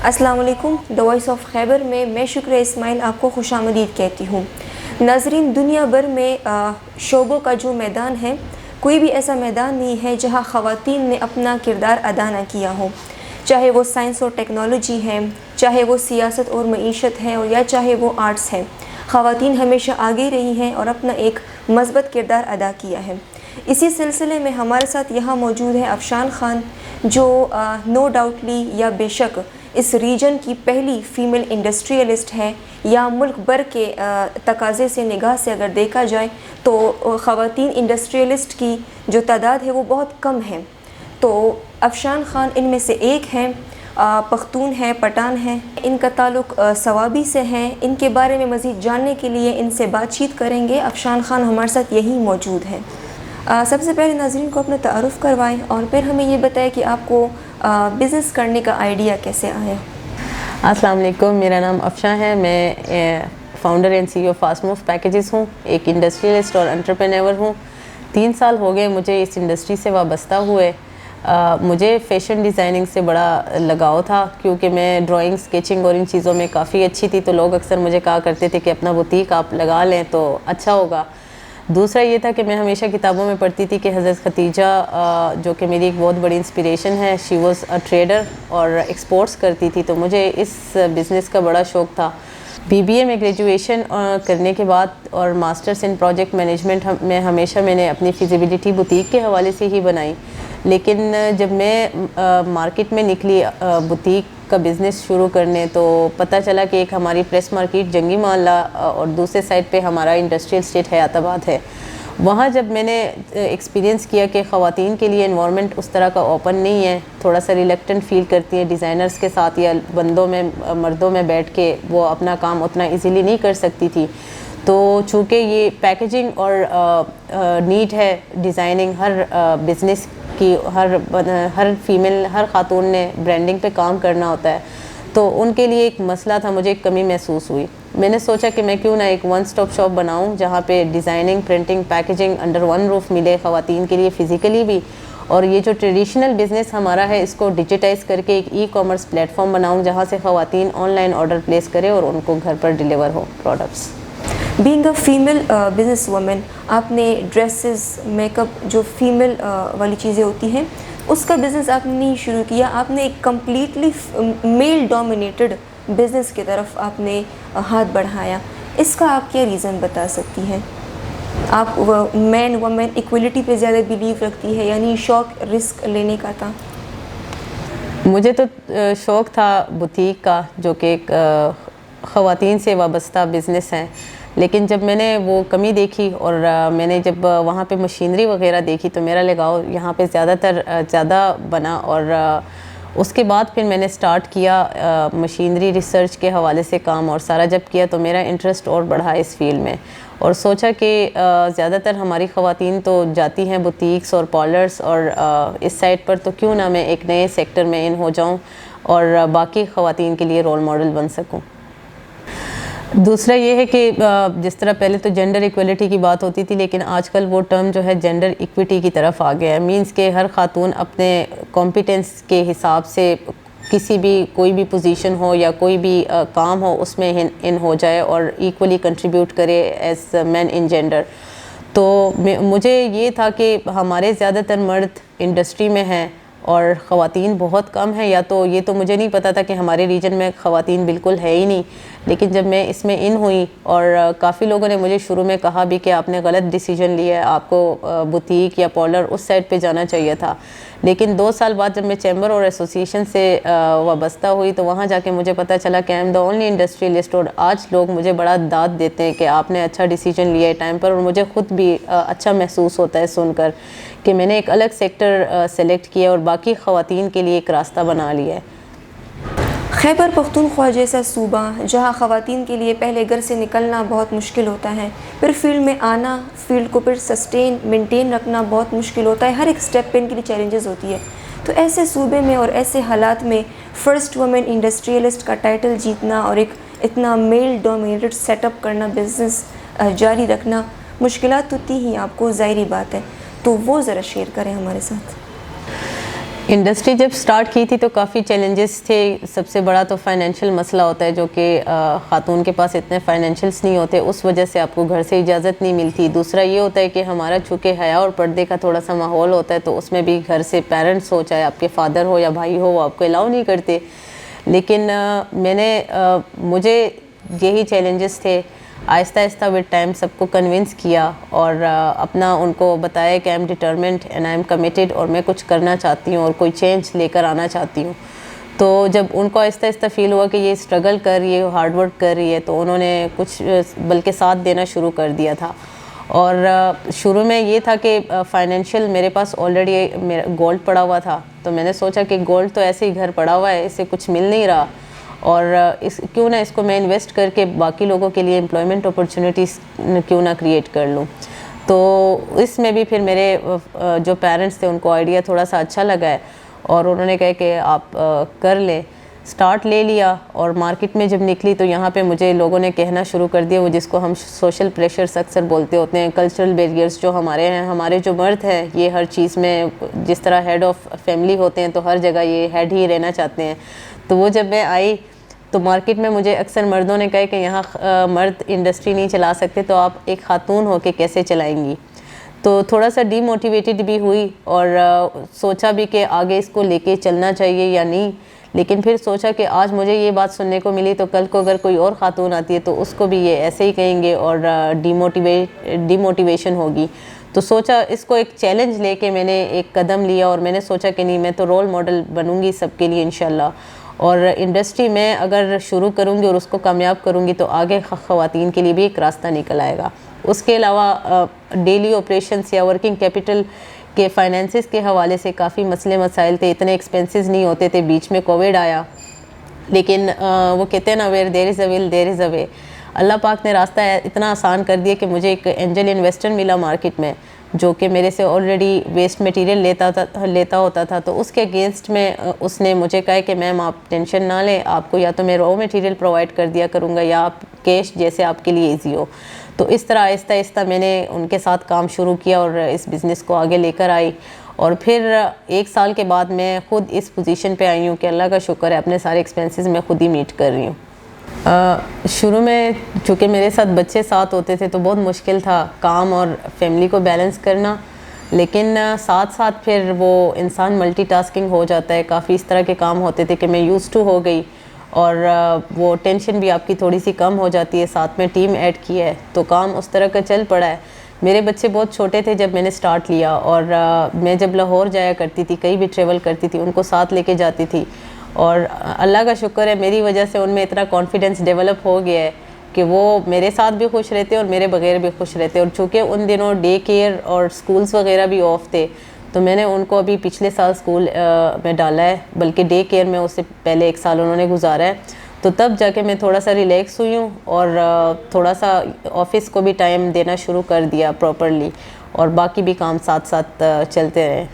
अस्सलाम वालेकुम। The voice of Khyber में मैं शुक्र इस्माइल आपको खुशामदीद कहती हूँ। नाज़रीन, दुनिया भर में शोबों का जो मैदान है, कोई भी ऐसा मैदान नहीं है जहाँ ख़वातीन ने अपना किरदार अदा न किया हो। चाहे वो साइंस और टेक्नोलॉजी है, चाहे वो सियासत और मईशत है, और या चाहे वो आर्ट्स है, ख़वातीन हमेशा आगे रही हैं और अपना एक मज़बूत किरदार अदा किया है। इसी सिलसिले में हमारे साथ यहाँ मौजूद है अफशान ख़ान, जो नो डाउटली या बेशक इस रीजन की पहली फ़ीमेल इंडस्ट्रियलिस्ट है, या मुल्क भर के तकाज़े से निगाह से अगर देखा जाए तो ख़वातीन इंडस्ट्रियलिस्ट की जो तादाद है वो बहुत कम है। तो अफशान ख़ान इनमें से एक हैं, पख्तून है, पठान है। इनका ताल्लुक़ सवाबी से है। इनके बारे में मज़ीद जानने के लिए इनसे बातचीत करेंगे। अफशान ख़ान हमारे साथ यहीं मौजूद हैं। सबसे पहले नाज़रीन को अपना तारुफ़ करवाएं और फिर हमें ये बताएं कि आपको बिज़नेस करने का आइडिया कैसे आया। अस्सलाम वालेकुम, मेरा नाम अफशान है। मैं founder and CEO fast move packages हूँ। एक इंडस्ट्रियलिस्ट और एंटरप्रेन्योर हूँ। 3 साल हो गए मुझे इस इंडस्ट्री से वाबस्ता हुए। मुझे फ़ैशन डिज़ाइनिंग से बड़ा लगाव था, क्योंकि मैं ड्राइंग, स्केचिंग और इन चीज़ों में काफ़ी अच्छी थी। तो लोग अक्सर मुझे कहा करते थे कि अपना बुटीक आप लगा लें तो अच्छा होगा। दूसरा ये था कि मैं हमेशा किताबों में पढ़ती थी कि हज़रत खदीजा, जो कि मेरी एक बहुत बड़ी इंस्पिरेशन है, शी वाज़ अ ट्रेडर और एक्सपोर्ट्स करती थी। तो मुझे इस बिज़नेस का बड़ा शौक़ था। BBA में ग्रेजुएशन करने के बाद और मास्टर्स इन प्रोजेक्ट मैनेजमेंट में हमेशा मैंने अपनी फिजिबिलिटी बुटीक के हवाले से ही बनाई। लेकिन जब मैं मार्केट में निकली बुटीक का बिज़नेस शुरू करने, तो पता चला कि एक हमारी प्रेस मार्केट जंगी मोहल्ला और दूसरे साइड पे हमारा इंडस्ट्रियल स्टेट हयाताबाद है। वहाँ जब मैंने एक्सपीरियंस किया कि ख़वातीन के लिए एनवायरनमेंट उस तरह का ओपन नहीं है, थोड़ा सा रिलेक्टेंट फ़ील करती हैं डिज़ाइनर्स के साथ या मर्दों में बैठ के वो अपना काम उतना इजीली नहीं कर सकती थी। तो चूँकि ये पैकेजिंग और नीड है डिज़ाइनिंग हर बिज़नेस की, हर फीमेल, हर खातून ने ब्रांडिंग पे काम करना होता है, तो उनके लिए एक मसला था, मुझे एक कमी महसूस हुई। मैंने सोचा कि मैं क्यों ना एक वन स्टॉप शॉप बनाऊं जहां पे designing, printing, packaging under one roof मिले ख़वातीन के लिए फ़िज़िकली भी, और ये जो ट्रेडिशनल बिज़नेस हमारा है इसको डिजिटाइज़ करके एक ई-कॉमर्स प्लेटफॉर्म बनाऊं जहां से ख़वातीन ऑनलाइन ऑर्डर प्लेस करें और उनको घर पर डिलीवर हो products. Being a female business woman, आपने ड्रेसेस, मेकअप, जो फीमेल वाली चीज़ें होती हैं, उसका बिज़नेस आपने नहीं शुरू किया। आपने एक कम्प्लीटली मेल डोमिनेटेड बिज़नेस की तरफ आपने हाथ बढ़ाया। इसका आप क्या रीज़न बता सकती हैं? आप मैन वुमेन इक्वलिटी पे ज़्यादा बिलीव रखती है, यानी शौक़ रिस्क लेने का था? मुझे तो शौक़ था बुटीक का, जो कि एक ख़वातीन से वाबस्ता बिज़नेस है। लेकिन जब मैंने वो कमी देखी और मैंने जब वहाँ पे मशीनरी वगैरह देखी, तो मेरा लगाव यहाँ पे ज़्यादा बना। और उसके बाद फिर मैंने स्टार्ट किया मशीनरी रिसर्च के हवाले से काम, और सारा जब किया तो मेरा इंटरेस्ट और बढ़ा इस फील्ड में। और सोचा कि ज़्यादातर हमारी ख़वातीन तो जाती हैं बुटीक्स और पार्लर्स, और इस साइड पर तो क्यों ना मैं एक नए सेक्टर में इन हो जाऊँ और बाकी ख़वातीन के लिए रोल मॉडल बन सकूँ। दूसरा ये है कि जिस तरह पहले तो जेंडर इक्वलिटी की बात होती थी, लेकिन आजकल वो टर्म जो है जेंडर इक्विटी की तरफ आ गया है। मींस के हर खातून अपने कॉम्पिटेंस के हिसाब से किसी भी कोई भी पोजीशन हो या कोई भी काम हो उसमें इन हो जाए और इक्वली कंट्रीब्यूट करे एज मैन इन जेंडर। तो मुझे ये था कि हमारे ज़्यादातर मर्द इंडस्ट्री में हैं और ख़वातीन बहुत कम है, या तो ये तो मुझे नहीं पता था कि हमारे रीजन में ख़वातीन बिल्कुल है ही नहीं। लेकिन जब मैं इसमें इन हुई, और काफ़ी लोगों ने मुझे शुरू में कहा भी कि आपने गलत डिसीजन लिया है, आपको बुटीक या पार्लर उस साइड पे जाना चाहिए था। लेकिन 2 साल बाद जब मैं चैम्बर और एसोसिएशन से वाबस्ता हुई, तो वहाँ जाके मुझे पता चला कि I am the only industrialist. और आज लोग मुझे बड़ा दाद देते हैं कि आपने अच्छा डिसीजन लिया है टाइम पर, और मुझे ख़ुद भी अच्छा महसूस होता है सुनकर कि मैंने एक अलग सेक्टर सेलेक्ट किया और बाकी ख़वातीन के लिए एक रास्ता बना लिया है। खैबर पख्तूनख्वा जैसा सूबा, जहाँ ख़वातीन के लिए पहले घर से निकलना बहुत मुश्किल होता है, फिर फील्ड में आना, फील्ड को फिर मेंटेन रखना बहुत मुश्किल होता है। हर एक स्टेप पे इनके लिए चैलेंजेस होती है। तो ऐसे सूबे में और ऐसे हालात में फ़र्स्ट वुमेन इंडस्ट्रियलिस्ट का टाइटल जीतना और एक इतना मेल डोमिनेटेड सेटअप करना, बिज़नेस जारी रखना, मुश्किलात तो थी ही आपको, ज़ाहिरी बात है। तो वो ज़रा शेयर करें हमारे साथ। इंडस्ट्री जब स्टार्ट की थी तो काफ़ी चैलेंजेस थे. सबसे बड़ा तो फाइनेंशियल मसला होता है, जो कि ख़ातून के पास इतने फाइनेंशियल्स नहीं होते, उस वजह से आपको घर से इजाज़त नहीं मिलती. दूसरा ये होता है कि हमारा चूँकि हया और पर्दे का थोड़ा सा माहौल होता है, तो उसमें भी घर से पेरेंट्स हो, चाहे आपके फादर हो या भाई हो, वो आपको अलाउ नहीं करते. लेकिन मुझे यही चैलेंजेस थे. आहिस्ता आहिस्ता विद टाइम सबको कन्विंस किया और अपना उनको बताया कि I am determined and I am committed, और मैं कुछ करना चाहती हूँ और कोई चेंज लेकर आना चाहती हूँ. तो जब उनको आहिस्ता आहिस्ता फ़ील हुआ कि ये स्ट्रगल कर रही है, हार्ड वर्क कर रही है, तो उन्होंने कुछ बल्कि साथ देना शुरू कर दिया था. और शुरू में ये था कि फाइनेंशियल मेरे पास ऑलरेडी मेरा गोल्ड पड़ा हुआ था, तो मैंने सोचा कि गोल्ड तो ऐसे ही घर पड़ा हुआ है, इससे कुछ मिल नहीं रहा, और क्यों ना इसको मैं इन्वेस्ट करके बाकी लोगों के लिए एम्प्लॉयमेंट अपॉर्चुनिटीज़ क्यों ना क्रिएट कर लूँ. तो इसमें भी फिर मेरे जो पेरेंट्स थे उनको आइडिया थोड़ा सा अच्छा लगा है, और उन्होंने कहा कि आप कर लें. स्टार्ट ले लिया, और मार्केट में जब निकली तो यहाँ पे मुझे लोगों ने कहना शुरू कर दिया, वो जिसको हम सोशल प्रेशर्स अक्सर बोलते होते हैं, कल्चरल बैरियर्स जो हमारे हैं. हमारे जो मर्द हैं ये हर चीज़ में जिस तरह हेड ऑफ़ फैमिली होते हैं, तो हर जगह ये हेड ही रहना चाहते हैं. तो वो जब मैं आई तो मार्केट में मुझे अक्सर मर्दों ने कहा कि यहाँ मर्द इंडस्ट्री नहीं चला सकते, तो आप एक खातून हो के कैसे चलाएंगी. तो थोड़ा सा डीमोटिवेटेड भी हुई, और सोचा भी कि आगे इसको लेके चलना चाहिए या नहीं. लेकिन फिर सोचा कि आज मुझे ये बात सुनने को मिली, तो कल को अगर कोई और खातून आती है तो उसको भी ये ऐसे ही कहेंगे और डीमोटिवेशन होगी. तो सोचा इसको एक चैलेंज लेके मैंने एक कदम लिया, और मैंने सोचा कि नहीं, मैं तो रोल मॉडल बनूंगी सबके लिए इंशाल्लाह. और इंडस्ट्री में अगर शुरू करूंगी और उसको कामयाब करूंगी तो आगे ख़वातीन के लिए भी एक रास्ता निकल आएगा. उसके अलावा डेली ऑपरेशंस या वर्किंग कैपिटल के फाइनेंसिस के हवाले से काफ़ी मसले मसाइल थे. इतने एक्सपेंसेस नहीं होते थे. बीच में कोविड आया, लेकिन वो कहते हैं ना, where there is a will there is a way. अल्लाह पाक ने रास्ता इतना आसान कर दिया कि मुझे एक एंजल इन्वेस्टर मिला मार्केट में, जो कि मेरे से ऑलरेडी वेस्ट मटेरियल लेता होता था. तो उसके अगेंस्ट में उसने मुझे कहा कि मैम आप टेंशन ना लें, आपको या तो मैं रॉ मटेरियल प्रोवाइड कर दिया करूँगा या आप कैश, जैसे आपके लिए ईजी हो. तो इस तरह आहिस्ता आहिस्ता मैंने उनके साथ काम शुरू किया और इस बिज़नेस को आगे लेकर आई. और फिर 1 साल के बाद मैं ख़ुद इस पोजीशन पे आई हूँ कि अल्लाह का शुक्र है, अपने सारे एक्सपेंसेस मैं ख़ुद ही मीट कर रही हूँ. शुरू में चूँकि मेरे साथ बच्चे साथ होते थे तो बहुत मुश्किल था काम और फैमिली को बैलेंस करना. लेकिन साथ साथ फिर वो इंसान मल्टीटास्किंग हो जाता है. काफ़ी इस तरह के काम होते थे कि मैं यूज़ टू हो गई, और वो टेंशन भी आपकी थोड़ी सी कम हो जाती है. साथ में टीम ऐड की है तो काम उस तरह का चल पड़ा है. मेरे बच्चे बहुत छोटे थे जब मैंने स्टार्ट लिया, और मैं जब लाहौर जाया करती थी, कहीं भी ट्रेवल करती थी, उनको साथ लेके जाती थी. और अल्लाह का शुक्र है, मेरी वजह से उनमें इतना कॉन्फिडेंस डेवलप हो गया है कि वो मेरे साथ भी खुश रहते और मेरे बगैर भी खुश रहते. और चूँकि उन दिनों डे केयर और स्कूल्स वगैरह भी ऑफ थे, तो मैंने उनको अभी पिछले साल स्कूल में डाला है, बल्कि डे केयर में उससे पहले 1 साल उन्होंने गुजारा है. तो तब जाके मैं थोड़ा सा रिलैक्स हुई हूँ, और थोड़ा सा ऑफिस को भी टाइम देना शुरू कर दिया प्रॉपरली, और बाकी भी काम साथ साथ चलते रहे.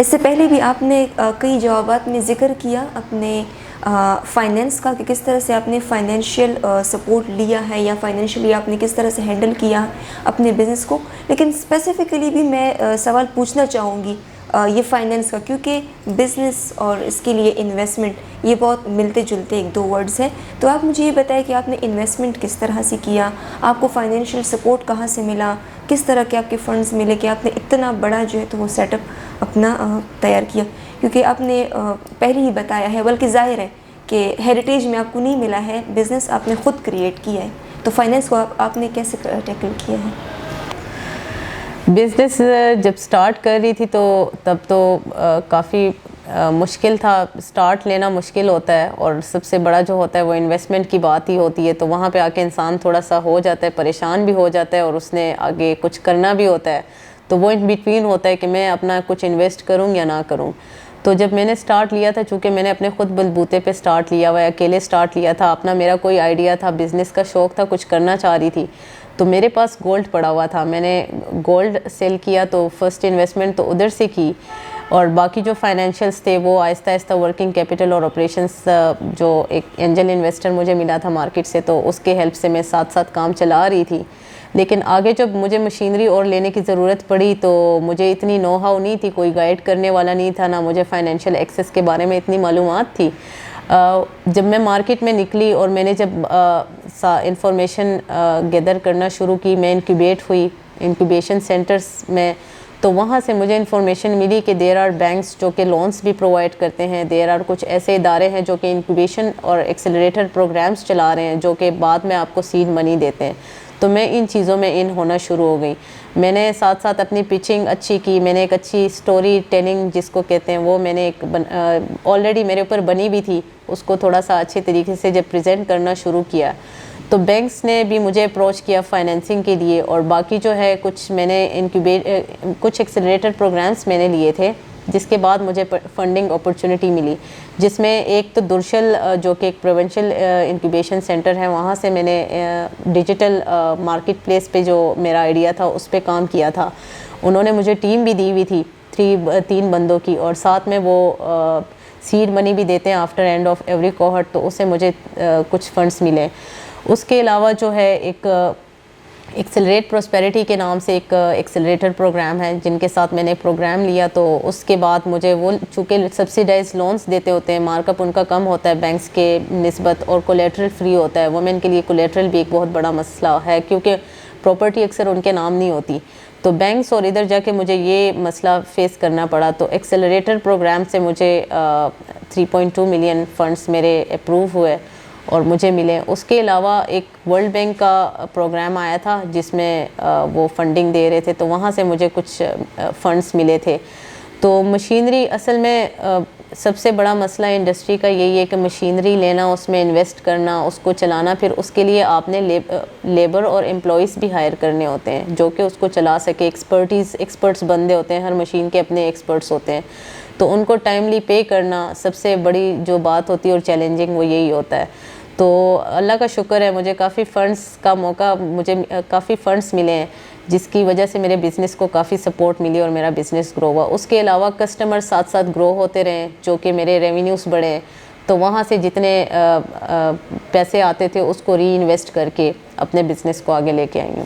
इससे पहले भी आपने कई जवाबात में ज़िक्र किया अपने फाइनेंस का, कि किस तरह से आपने फाइनेंशियल सपोर्ट लिया है, या फाइनेंशियली आपने किस तरह से हैंडल किया अपने बिज़नेस को. लेकिन स्पेसिफ़िकली भी मैं सवाल पूछना चाहूँगी ये फाइनेंस का, क्योंकि बिज़नेस और इसके लिए इन्वेस्टमेंट ये बहुत मिलते जुलते 1-2 वर्ड्स हैं. तो आप मुझे ये बताएं कि आपने इन्वेस्टमेंट किस तरह से किया, आपको फाइनेंशियल सपोर्ट कहाँ से मिला, किस तरह के आपके फ़ंड्स मिले कि आपने इतना बड़ा जो है तो वो सेटअप अपना तैयार किया. क्योंकि आपने पहले ही बताया है, बल्कि ज़ाहिर है कि हेरिटेज में आपको नहीं मिला है, बिज़नेस आपने ख़ुद क्रिएट किया है. तो फाइनेंस को आपने कैसे टैकल किया है? बिज़नेस जब स्टार्ट कर रही थी तो तब तो काफ़ी मुश्किल था. स्टार्ट लेना मुश्किल होता है, और सबसे बड़ा जो होता है वो इन्वेस्टमेंट की बात ही होती है. तो वहाँ पे आके इंसान थोड़ा सा हो जाता है, परेशान भी हो जाता है, और उसने आगे कुछ करना भी होता है. तो वो इन बिटवीन होता है कि मैं अपना कुछ इन्वेस्ट करूँ या ना करूँ. तो जब मैंने स्टार्ट लिया था, चूँकि मैंने अपने ख़ुद बलबूते पे स्टार्ट लिया हुआ है, अकेले स्टार्ट लिया था, अपना मेरा कोई आइडिया था, बिज़नेस का शौक़ था, कुछ करना चाह रही थी, तो मेरे पास गोल्ड पड़ा हुआ था. मैंने गोल्ड सेल किया, तो फर्स्ट इन्वेस्टमेंट तो उधर से की, और बाकी जो फाइनेंशियल्स थे वो आहिस्ता आहिस्ता वर्किंग कैपिटल और ऑपरेशंस, जो एक एंजल इन्वेस्टर मुझे मिला था मार्केट से, तो उसके हेल्प से मैं साथ साथ काम चला रही थी. لیکن آگے جب مجھے مشینری اور لینے کی ضرورت پڑی تو مجھے اتنی نو ہاؤ نہیں تھی, کوئی گائیڈ کرنے والا نہیں تھا, نہ مجھے فائنینشیل ایکسیس کے بارے میں اتنی معلومات تھی. جب میں مارکیٹ میں نکلی اور میں نے جب انفارمیشن گیدر کرنا شروع کی, میں انکیوبیٹ ہوئی انکیوبیشن سینٹرز میں, تو وہاں سے مجھے انفارمیشن ملی کہ دیر آر بینکس جو کہ لونس بھی پرووائڈ کرتے ہیں, دیر آر کچھ ایسے ادارے ہیں جو کہ انکیوبیشن اور ایکسیلریٹر پروگرامز چلا رہے ہیں جو کہ بعد میں آپ کو سیڈ منی دیتے ہیں. تو میں ان چیزوں میں ان ہونا شروع ہو گئی. میں نے ساتھ ساتھ اپنی پچنگ اچھی کی, میں نے ایک اچھی اسٹوری ٹیلنگ جس کو کہتے ہیں وہ میں نے ایک آلریڈی میرے اوپر بنی بھی تھی, اس کو تھوڑا سا اچھے طریقے سے جب پریزنٹ کرنا شروع کیا تو بینکس نے بھی مجھے اپروچ کیا فائنینسنگ کے لیے. اور باقی جو ہے کچھ میں نے کچھ ایکسیلریٹر پروگرامز میں نے لیے تھے جس کے بعد مجھے فنڈنگ اپرچونٹی ملی, جس میں ایک تو درشل جو کہ ایک پروونشل انکیوبیشن سینٹر ہے, وہاں سے میں نے ڈیجیٹل مارکیٹ پلیس پہ جو میرا آئیڈیا تھا اس پہ کام کیا تھا. انہوں نے مجھے ٹیم بھی دی ہوئی تھی 3 بندوں کی, اور ساتھ میں وہ سیڈ منی بھی دیتے ہیں آفٹر اینڈ آف ایوری کوہرٹ, تو اس سے مجھے کچھ فنڈس ملے. اس کے علاوہ جو ہے ایک ایکسیلریٹ پراسپیرٹی کے نام سے ایک ایکسیلریٹر پروگرام ہے جن کے ساتھ میں نے پروگرام لیا. تو اس کے بعد مجھے وہ چونکہ سبسیڈائز لونس دیتے ہوتے ہیں, مارک اپ ان کا کم ہوتا ہے بینکس کے نسبت, اور کولیٹرل فری ہوتا ہے. وومن کے لیے کولیٹرل بھی ایک بہت بڑا مسئلہ ہے کیونکہ پراپرٹی اکثر ان کے نام نہیں ہوتی, تو بینکس اور ادھر جا کے مجھے یہ مسئلہ فیس کرنا پڑا. تو ایکسیلریٹر پروگرام سے مجھے 3.2 ملین فنڈس میرے اپروو ہوئے اور مجھے ملے. اس کے علاوہ ایک ورلڈ بینک کا پروگرام آیا تھا جس میں وہ فنڈنگ دے رہے تھے, تو وہاں سے مجھے کچھ فنڈس ملے تھے. تو مشینری اصل میں سب سے بڑا مسئلہ انڈسٹری کا یہی ہے کہ مشینری لینا, اس میں انویسٹ کرنا, اس کو چلانا, پھر اس کے لیے آپ نے لیبر اور امپلائیز بھی ہائر کرنے ہوتے ہیں جو کہ اس کو چلا سکے. ایکسپرٹس بندے ہوتے ہیں, ہر مشین کے اپنے ایکسپرٹس ہوتے ہیں, تو ان کو ٹائملی پے کرنا سب سے بڑی جو بات ہوتی ہے اور چیلنجنگ وہ یہی ہوتا ہے. تو اللہ کا شکر ہے مجھے کافی فنڈس ملے ہیں جس کی وجہ سے میرے بزنس کو کافی سپورٹ ملی اور میرا بزنس گرو ہوا. اس کے علاوہ کسٹمر ساتھ ساتھ گرو ہوتے رہے جو کہ میرے ریونیوز بڑھے ہیں, تو وہاں سے جتنے پیسے آتے تھے اس کو ری انویسٹ کر کے اپنے بزنس کو آگے لے کے آئی ہوں.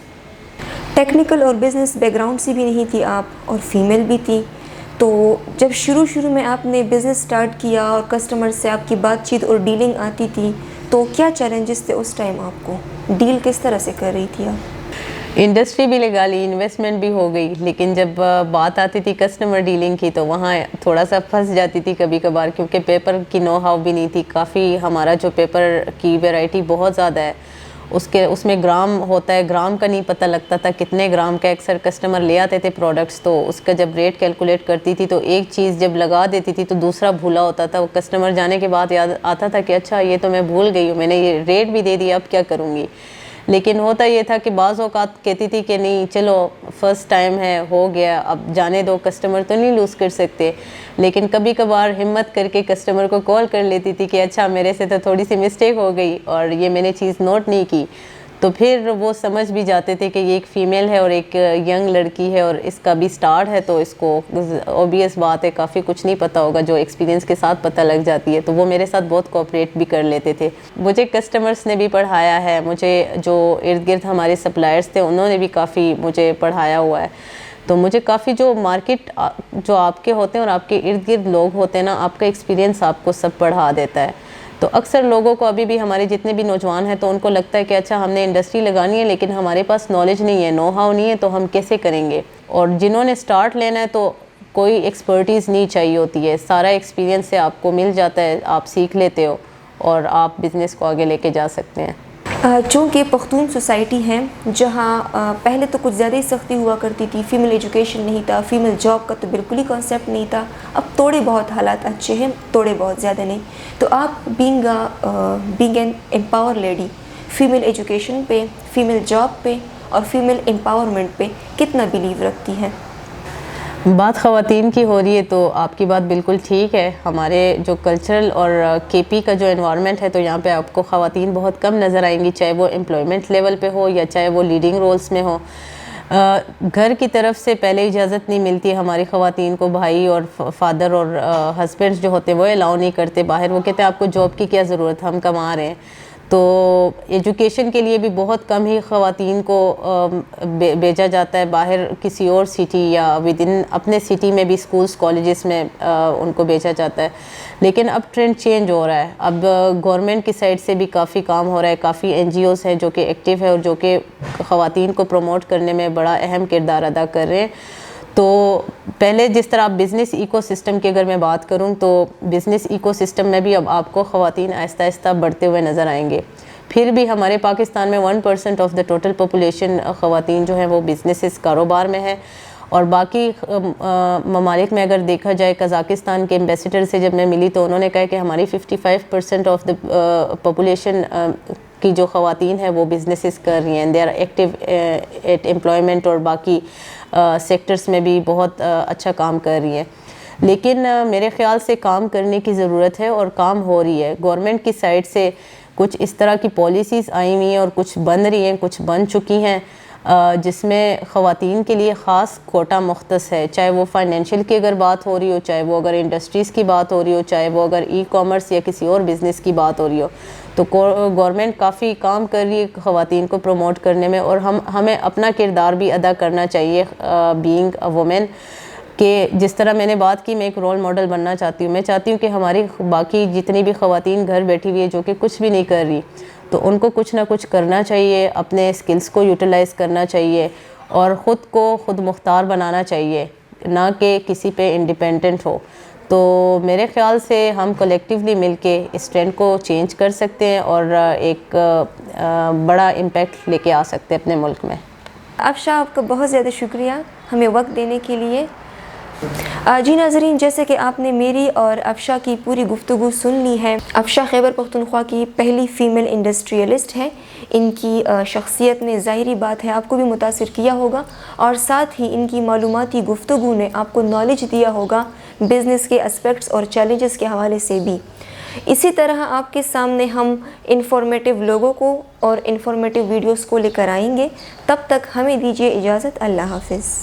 ٹیکنیکل اور بزنس بیک گراؤنڈ سے بھی نہیں تھی آپ, اور فیمیل بھی تھی, تو جب شروع میں آپ نے بزنس سٹارٹ کیا اور کسٹمر سے آپ کی بات چیت اور ڈیلنگ آتی تھی, تو کیا چیلنجز تھے اس ٹائم, آپ کو ڈیل کس طرح سے کر رہی تھی آپ؟ انڈسٹری بھی لگا لی, انویسٹمنٹ بھی ہو گئی, لیکن جب بات آتی تھی کسٹمر ڈیلنگ کی تو وہاں تھوڑا سا پھنس جاتی تھی کبھی کبھار, کیونکہ پیپر کی نو ہاؤ بھی نہیں تھی. کافی ہمارا جو پیپر کی ویرائٹی بہت زیادہ ہے, اس میں گرام ہوتا ہے, گرام کا نہیں پتہ لگتا تھا کتنے گرام کا اکثر کسٹمر لے آتے تھے پروڈکٹس, تو اس کا جب ریٹ کیلکولیٹ کرتی تھی تو ایک چیز جب لگا دیتی تھی تو دوسرا بھولا ہوتا تھا. وہ کسٹمر جانے کے بعد یاد آتا تھا کہ اچھا یہ تو میں بھول گئی ہوں, میں نے یہ ریٹ بھی دے دیا, اب کیا کروں گی. لیکن ہوتا یہ تھا کہ بعض اوقات کہتی تھی کہ نہیں چلو فرسٹ ٹائم ہے, ہو گیا, اب جانے دو, کسٹمر تو نہیں لوز کر سکتے. لیکن کبھی کبھار ہمت کر کے کسٹمر کو کال کر لیتی تھی کہ اچھا میرے سے تو تھوڑی سی مسٹیک ہو گئی اور یہ میں نے چیز نوٹ نہیں کی, تو پھر وہ سمجھ بھی جاتے تھے کہ یہ ایک فیمیل ہے اور ایک ینگ لڑکی ہے اور اس کا بھی سٹارٹ ہے, تو اس کو اوبیس بات ہے کافی کچھ نہیں پتہ ہوگا جو ایکسپیرینس کے ساتھ پتہ لگ جاتی ہے. تو وہ میرے ساتھ بہت کوآپریٹ بھی کر لیتے تھے. مجھے کسٹمرس نے بھی پڑھایا ہے, مجھے جو ارد گرد ہمارے سپلائرس تھے انہوں نے بھی کافی مجھے پڑھایا ہوا ہے. تو مجھے کافی جو مارکیٹ جو آپ کے ہوتے ہیں اور آپ کے ارد گرد لوگ ہوتے ہیں نا, آپ کا ایکسپیرینس آپ کو سب پڑھا دیتا ہے. تو اکثر لوگوں کو ابھی بھی ہمارے جتنے بھی نوجوان ہیں تو ان کو لگتا ہے کہ اچھا ہم نے انڈسٹری لگانی ہے لیکن ہمارے پاس نالج نہیں ہے, نو ہاؤ نہیں ہے, تو ہم کیسے کریں گے. اور جنہوں نے سٹارٹ لینا ہے تو کوئی ایکسپرٹیز نہیں چاہیے ہوتی ہے, سارا ایکسپیرینس سے آپ کو مل جاتا ہے, آپ سیکھ لیتے ہو اور آپ بزنس کو آگے لے کے جا سکتے ہیں. چونکہ پختون سوسائٹی ہے جہاں پہلے تو کچھ زیادہ ہی سختی ہوا کرتی تھی, فیمیل ایجوکیشن نہیں تھا, فیمیل جاب کا تو بالکل ہی کانسیپٹ نہیں تھا. اب تھوڑے بہت حالات اچھے ہیں, تھوڑے بہت زیادہ نہیں. تو آپ being an empower lady, female education پہ, فیمیل جاب پہ اور فیمیل امپاورمنٹ پہ کتنا بلیو رکھتی ہیں؟ بات خواتین کی ہو رہی ہے تو آپ کی بات بالکل ٹھیک ہے. ہمارے جو کلچرل اور کے پی کا جو انوائرمنٹ ہے تو یہاں پہ آپ کو خواتین بہت کم نظر آئیں گی, چاہے وہ امپلائمنٹ لیول پہ ہو یا چاہے وہ لیڈنگ رولز میں ہو. گھر کی طرف سے پہلے اجازت نہیں ملتی ہماری خواتین کو, بھائی اور فادر اور ہسبینڈ جو ہوتے ہیں وہ الاؤ نہیں کرتے باہر, وہ کہتے ہیں آپ کو جاب کی کیا ضرورت, ہم کما رہے ہیں. تو ایجوکیشن کے لیے بھی بہت کم ہی خواتین کو بھیجا جاتا ہے باہر کسی اور سٹی یا ود ان اپنے سٹی میں بھی اسکولس کالجز میں ان کو بھیجا جاتا ہے. لیکن اب ٹرینڈ چینج ہو رہا ہے. اب گورنمنٹ کی سائڈ سے بھی کافی کام ہو رہا ہے, کافی NGOs ہیں جو کہ ایکٹیو ہے اور جو کہ خواتین کو پروموٹ کرنے میں بڑا اہم کردار ادا کر رہے ہیں. تو پہلے جس طرح بزنس ایکو سسٹم کی اگر میں بات کروں تو بزنس ایکو سسٹم میں بھی اب آپ کو خواتین آہستہ آہستہ بڑھتے ہوئے نظر آئیں گے. پھر بھی ہمارے پاکستان میں 1% آف دا ٹوٹل پاپولیشن خواتین جو ہیں وہ بزنسز کاروبار میں ہے. اور باقی ممالک میں اگر دیکھا جائے, قزاقستان کے ایمبیسیڈر سے جب میں ملی تو انہوں نے کہا کہ ہماری 55% آف دا پاپولیشن کی جو خواتین ہیں وہ بزنسز کر رہی ہیں, they are active at employment اور باقی سیکٹرز میں بھی بہت اچھا کام کر رہی ہیں. لیکن میرے خیال سے کام کرنے کی ضرورت ہے اور کام ہو رہی ہے. گورنمنٹ کی سائڈ سے کچھ اس طرح کی پالیسیز آئی ہوئی ہیں اور کچھ بن رہی ہیں, کچھ بن چکی ہیں جس میں خواتین کے لیے خاص کوٹا مختص ہے, چاہے وہ فائنینشیل کی اگر بات ہو رہی ہو, چاہے وہ اگر انڈسٹریز کی بات ہو رہی ہو, چاہے وہ اگر ای کامرس یا کسی اور بزنس کی بات ہو رہی ہو. تو گورنمنٹ کافی کام کر رہی ہے خواتین کو پروموٹ کرنے میں, اور ہمیں اپنا کردار بھی ادا کرنا چاہیے بینگ اے وومن, کہ جس طرح میں نے بات کی میں ایک رول ماڈل بننا چاہتی ہوں. میں چاہتی ہوں کہ ہماری باقی جتنی بھی خواتین گھر بیٹھی ہوئی ہے جو کہ کچھ بھی نہیں کر رہی, تو ان کو کچھ نہ کچھ کرنا چاہیے, اپنے سکلز کو یوٹیلائز کرنا چاہیے اور خود کو خود مختار بنانا چاہیے, نہ کہ کسی پہ انڈیپینڈنٹ ہو. تو میرے خیال سے ہم کلیکٹیولی مل کے اس ٹرینڈ کو چینج کر سکتے ہیں اور ایک بڑا امپیکٹ لے کے آ سکتے ہیں اپنے ملک میں. افشا, آپ کا بہت زیادہ شکریہ ہمیں وقت دینے کے لیے. جی ناظرین, جیسے کہ آپ نے میری اور افشا کی پوری گفتگو سن لی ہے. افشا خیبر پختونخوا کی پہلی فیمیل انڈسٹریلسٹ ہے. ان کی شخصیت نے ظاہری بات ہے آپ کو بھی متاثر کیا ہوگا, اور ساتھ ہی ان کی معلوماتی گفتگو نے آپ کو نالج دیا ہوگا بزنس کے اسپیکٹس اور چیلنجز کے حوالے سے بھی. اسی طرح آپ کے سامنے ہم انفارمیٹیو لوگوں کو اور انفارمیٹیو ویڈیوز کو لے کر آئیں گے. تب تک ہمیں دیجیے اجازت. اللہ حافظ.